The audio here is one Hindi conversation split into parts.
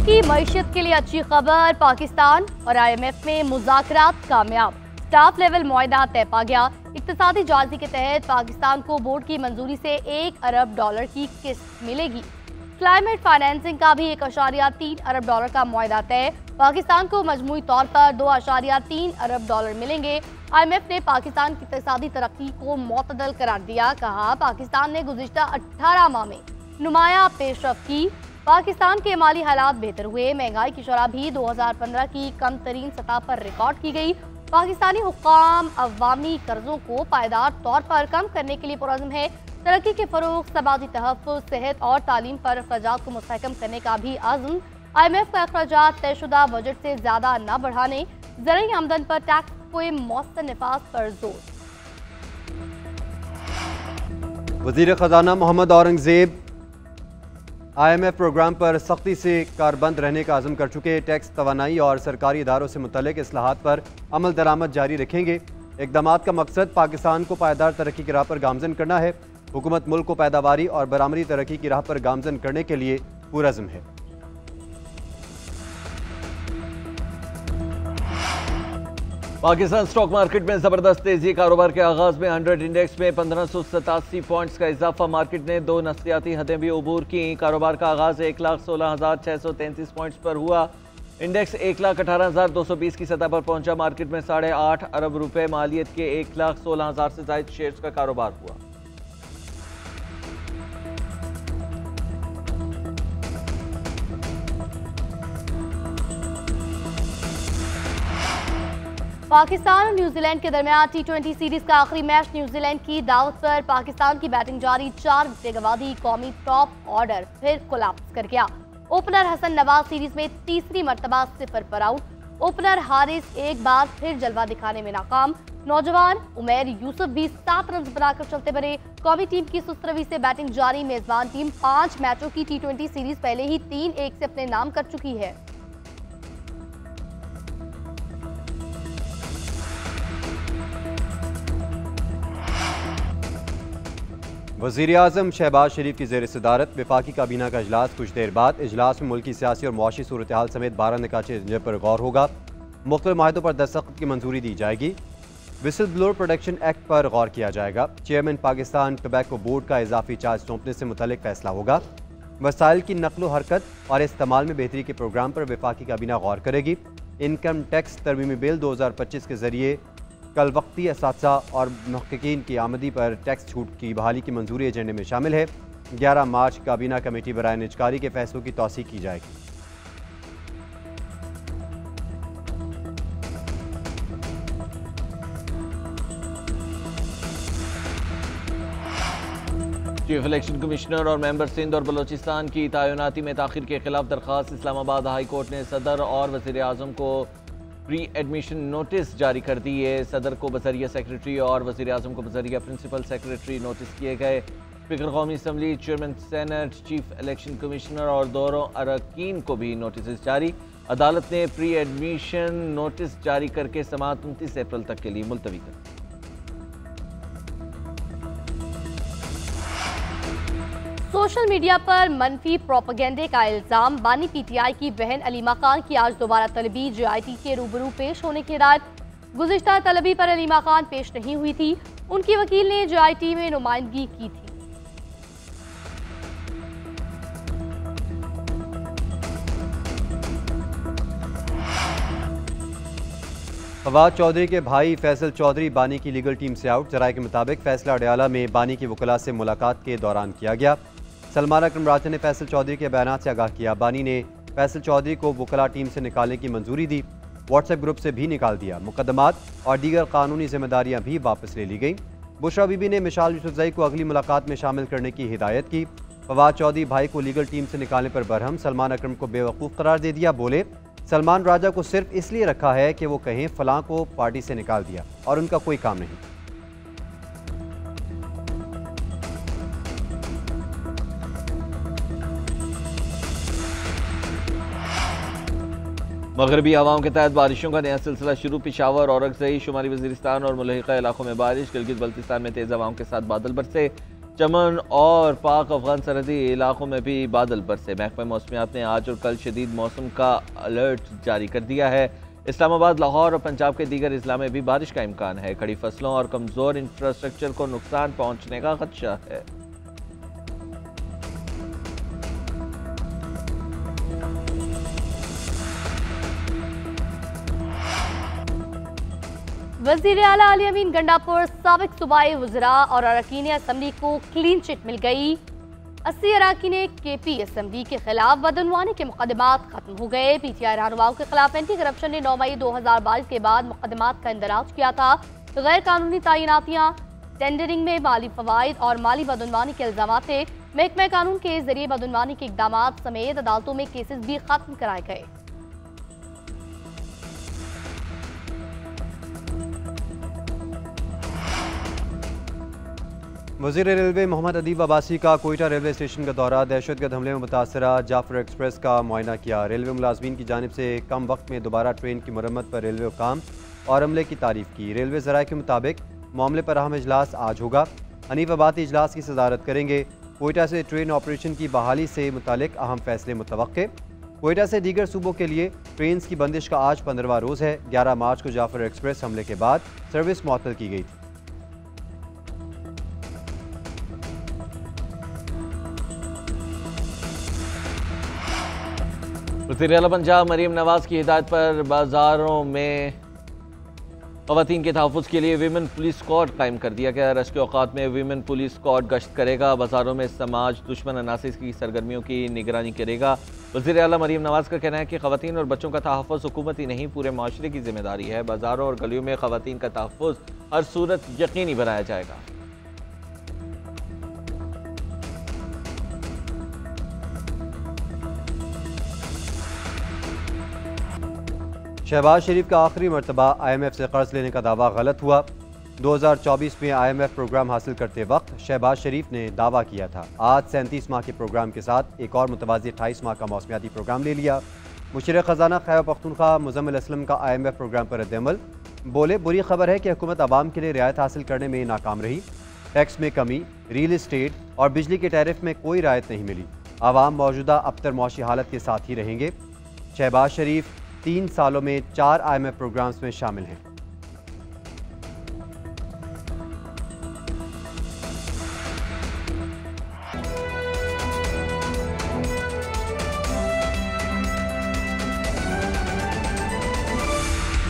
की मईशत के लिए अच्छी खबर, पाकिस्तान और IMF में मुज़ाकरात कामयाब, स्टाफ लेवल मुआहदा तय पा गया। इक्तिसादी जायजे के तहत पाकिस्तान को बोर्ड की मंजूरी से $1 अरब की किस्त मिलेगी। क्लाइमेट फाइनेंसिंग का भी $1.3 अरब का मुआहदा तय। पाकिस्तान को मजमूई तौर पर $2.3 अरब मिलेंगे। IMF ने पाकिस्तान की इक्तिसादी तरक्की को मुतदल करार दिया। कहा, पाकिस्तान ने गुज़िश्ता 18 माह में नुमाया पेशरफ्त की। पाकिस्तान के माली हालात बेहतर हुए। महंगाई की शरह भी 2015 की कम तरीन सतह पर रिकॉर्ड की गई। पाकिस्तानी हुक्काम अवामी कर्जों को पायदार तौर पर कम करने के लिए पुरज़्म है। तरक्की के फरोग, समाजी तहफ़्फ़ुज़, सेहत और तालीम पर अखराजात को मुस्तहकम करने का भी आज़म। IMF का अखराजात तयशुदा बजट से ज़्यादा न बढ़ाने, ज़रूरी आमदन पर टैक्स के मौसर नफाज पर जोर। वज़ीर ख़ज़ाना मोहम्मद औरंगज़ेब IMF प्रोग्राम पर सख्ती से कारबंद रहने का आज़म कर चुके। टैक्स, तवानाई और सरकारी इदारों से मुतल्लिक़ इस्लाहात पर अमल दरामद जारी रखेंगे। इक़दामात का मकसद पाकिस्तान को पायदार तरक्की की राह पर गामज़न करना है। हुकूमत मुल्क को पैदावारी और बरामदी तरक्की की राह पर गामज़न करने के लिए पुरज़्म है। पाकिस्तान स्टॉक मार्केट में जबरदस्त तेजी। कारोबार के आगाज में 100 इंडेक्स में 1587 पॉइंट्स का इजाफा। मार्केट ने 2 नफ्सियाती हदें भी अबूर की। कारोबार का आगाज 1,16,633 पॉइंट्स पर हुआ। इंडेक्स 1,18,220 की सतह पर पहुंचा। मार्केट में 8.5 अरब रुपए मालियत के 1,16,000 से ज्यादा शेयर्स का कारोबार हुआ। पाकिस्तान और न्यूजीलैंड के दरमियान T20 सीरीज का आखिरी मैच न्यूजीलैंड की दावत पर पाकिस्तान की बैटिंग जारी। 4 विकेट के बाद ही कौमी टॉप ऑर्डर फिर कोलैप्स कर गया। ओपनर हसन नवाज सीरीज में तीसरी मर्तबा 0 पर आउट। ओपनर हारिस एक बार फिर जलवा दिखाने में नाकाम। नौजवान उमैर यूसुफ भी 7 रन बनाकर चलते बने। कौमी टीम की सुस्त रवि से बैटिंग जारी। मेजबान टीम 5 मैचों की T20 सीरीज पहले ही 3-1 से अपने नाम कर चुकी है। वज़ीर आज़म शहबाज शरीफ की ज़ेर सदारत वफाकी काबीना का इजलास कुछ देर बाद। इजलास में मुल्की सियासी और मुआशी सूरत हाल समेत 12 निकाचे पर गौर होगा। मुख्तलिफ माहिदों पर दस्तखत की मंजूरी दी जाएगी। विसल ब्लोअर प्रोटेक्शन एक्ट पर गौर किया जाएगा। चेयरमैन पाकिस्तान टोबैको बोर्ड का इजाफी चार्ज सौंपने से मुतल्लिक फैसला होगा। वसाइल की नकलो हरकत और इस्तेमाल में बेहतरी के प्रोग्राम पर वफाकी काबीना गौर करेगी। इनकम टैक्स तरमीमी बिल 2025 के जरिए कल वक्ती असातिज़ा और मुहक्किकीन की आमदी पर टैक्स छूट की बहाली की मंजूरी एजेंडे में शामिल है। 11 मार्च काबीना कमेटी बराए निजकारी के फैसलों की तौसीक की जाएगी। चीफ इलेक्शन कमिश्नर और मेंबर सिंध और बलोचिस्तान की तयनाती में ताखिर के खिलाफ दरख्वास्त। इस्लामाबाद हाई कोर्ट ने सदर और वज़ीर आज़म को प्री एडमिशन नोटिस जारी कर दी है। सदर को बजरिया सेक्रेटरी और वज़ीर आज़म को बजरिया प्रिंसिपल सेक्रेटरी नोटिस किए गए। स्पीकर कौमी assembly, chairman senate, chief election commissioner और दोनों अरकान को भी नोटिस जारी। अदालत ने प्री एडमिशन नोटिस जारी करके समाअत 29 अप्रैल तक के लिए मुलतवी कर दी। सोशल मीडिया पर मनफी प्रोपेगेंडे का इल्जाम। बानी PTI की बहन अलीमा खान की आज दोबारा तलबी JIT के रूबरू पेश होने की हिदायत। गुज़िश्ता तलबी पर अलीमा खान पेश नहीं हुई थी। उनकी वकील ने JIT में नुमाइंदगी की थी। फवाद चौधरी के भाई फैसल चौधरी बानी की लीगल टीम से आउट। जराये के मुताबिक फैसला अडयाला में बानी की वकला से मुलाकात के दौरान किया गया। सलमान अकरम राजा ने फैसल चौधरी के बयान से आगाह किया। बानी ने फैसल चौधरी को वकला टीम से निकालने की मंजूरी दी। व्हाट्सएप ग्रुप से भी निकाल दिया। मुकदमात और दीगर कानूनी जिम्मेदारियां भी वापस ले ली गई। बुशरा बीबी ने मिशाल यूसुफजई को अगली मुलाकात में शामिल करने की हिदायत की। फवाद चौधरी भाई को लीगल टीम से निकालने पर बरहम। सलमान अकरम को बेवकूफ़ करार दे दिया। बोले, सलमान राजा को सिर्फ इसलिए रखा है कि वो कहें फलां को पार्टी से निकाल दिया और उनका कोई काम नहीं। मगरबी हवाओं के तहत बारिशों का नया सिलसिला शुरू। पेशावर, औरंगज़ई, शुमाली वज़ीरिस्तान और मुल्हिका इलाकों में बारिश। गिलगित बल्तिस्तान में तेज़ हवाओं के साथ बादल बरसे। चमन और पाक अफगान सरहदी इलाकों में भी बादल बरसे। महकमा मौसमियात ने आज और कल शदीद मौसम का अलर्ट जारी कर दिया है। इस्लामाबाद, लाहौर और पंजाब के दीगर अजला में भी बारिश का इम्कान है। खड़ी फसलों और कमज़ोर इंफ्रास्ट्रक्चर को नुकसान पहुँचने का खदशा है। वज़ीर आला अली अमीन गंडापुर, साबिक सूबाई वज़रा और अरकान असम्बली को क्लीन चिट मिल गई। 80 अरकान KP असम्बली के खिलाफ बदअनवानी के मुकदमात खत्म हो गए। PTI रहनुमाओं के खिलाफ एंटी करप्शन ने 9 मई 2022 के बाद मुकदमात का इंदराज किया था। गैर कानूनी तैनातियाँ, टेंडरिंग में माली फवाइद और माली बदअनवानी के इल्जाम थे। महकमा कानून के जरिए बदअनवानी के इकदाम समेत अदालतों में केसेस भी खत्म कराए गए। वज़ीर रेलवे मोहम्मद अदीब अब्बासी का कोयटा रेलवे स्टेशन का दौरा। दहशतगर्द हमले में मुतासरा जाफर एक्सप्रेस का मुआयना किया। रेलवे मुलाजमीन की जानिब से कम वक्त में दोबारा ट्रेन की मरम्मत पर रेलवे हुकाम और अमले की तारीफ की। रेलवे ज़राए के मुताबिक मामले पर अहम इजलास आज होगा। हनीफ अबाती इजलास की सदारत करेंगे। कोयटा से ट्रेन ऑपरेशन की बहाली से मुतालिक अहम फैसले मुतवक्के। कोयटा से दीगर सूबों के लिए ट्रेन की बंदिश का आज 15वां रोज़ है। 11 मार्च को जाफर एक्सप्रेस हमले के बाद सर्विस मुअत्तल की गई थी। वज़ीर आला पंजाब मरीम नवाज की हिदायत पर बाजारों में ख़वातीन के तहफ़्फ़ुज़ के लिए वीमेन पुलिस स्क्वाड कायम कर दिया गया। रश के औक़ात में वीमेन पुलिस स्क्वाड गश्त करेगा। बाजारों में समाज दुश्मन अनासिर की सरगर्मियों की निगरानी करेगा। वज़ीर आला मरीम नवाज का कहना है कि ख़वातीन और बच्चों का तहफ़्फ़ुज़ हुकूमत ही नहीं पूरे माशरे की जिम्मेदारी है। बाजारों और गलियों में ख़वातीन का तहफ़्फ़ुज़ हर सूरत यकीनी बनाया जाएगा। शहबाज शरीफ का आखिरी मरतबा IMF से कर्ज लेने का दावा गलत हुआ। 2024 में IMF प्रोग्राम हासिल करते वक्त शहबाज शरीफ ने दावा किया था। आज 37 माह के प्रोग्राम के साथ एक और मुतवाज़ी 28 माह का मौसमियाती प्रोग्राम ले लिया। मुशीर ख़जाना खैबर पख्तूनख्वा मुज़म्मिल असलम का IMF प्रोग्राम पर रद्द-ए-अमल। बोले, बुरी खबर है कि हुकूमत आवाम के लिए रियायत हासिल करने में नाकाम रही। टैक्स में कमी, रियल इस्टेट और बिजली के टैरिफ में कोई रियायत नहीं मिली। आवाम मौजूदा अबतर मुआशी हालत के साथ ही रहेंगे। शहबाज शरीफ 3 सालों में 4 IMF प्रोग्राम्स में शामिल हैं।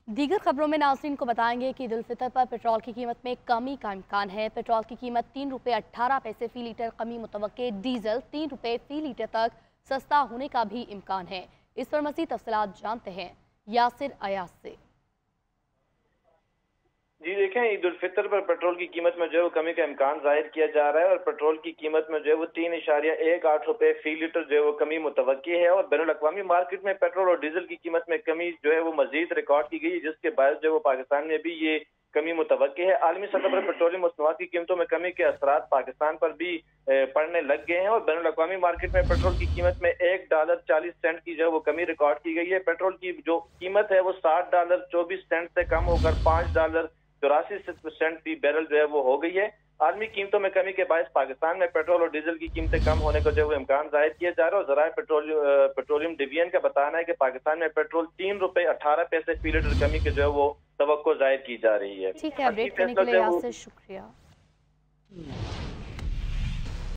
दीगर खबरों में नाज़रीन को बताएंगे कि ईद उल फितर पर पेट्रोल की कीमत में कमी का इम्कान है। पेट्रोल की कीमत 3 रुपये 18 पैसे फी लीटर कमी मुतवक्के। डीजल 3 रुपये फी लीटर तक सस्ता होने का भी इम्कान है। इस पर मज़ीद तफसीलात जानते हैं यासिर अयाज से। जी देखें, ईद उल फितर पर पेट्रोल की कीमत में जो है वो कमी का इम्कान जाहिर किया जा रहा है और पेट्रोल की कीमत में जो है वो 3.18 रुपए फी लीटर जो है वो कमी मुतवक्की है। और बैनुल-अक़वामी मार्केट में पेट्रोल और डीजल की कीमत में कमी जो है वो मजीद रिकॉर्ड की गई, जिसके बाद जो है वो पाकिस्तान में भी ये कमी मुतवक्की है। आलमी सतह पर पेट्रोलियम मसनूआत की कीमतों में कमी के असरात पाकिस्तान पर भी पड़ने लग गए हैं और बैनुल-अक़वामी मार्केट में पेट्रोल की कीमत में $1.40 की जो है वो कमी रिकॉर्ड की गई है। पेट्रोल की जो कीमत है वो $60.24 से कम होकर $5.84 फी बैरल जो है वो हो गई है। आलमी कीमतों में कमी के बायस पाकिस्तान में पेट्रोल और डीजल की कीमतें कम होने का जो है वो इम्कान जाहिर किया जा रहा है। और ज़राए पेट्रोलियम डिवीजन का बताना है कि पाकिस्तान में पेट्रोल 3 रुपये 18 पैसे फी लीटर कमी के जो है वो तवक्को जाहिर की जा रही है। ठीक है, अपडेट करने के लिए आपसे शुक्रिया।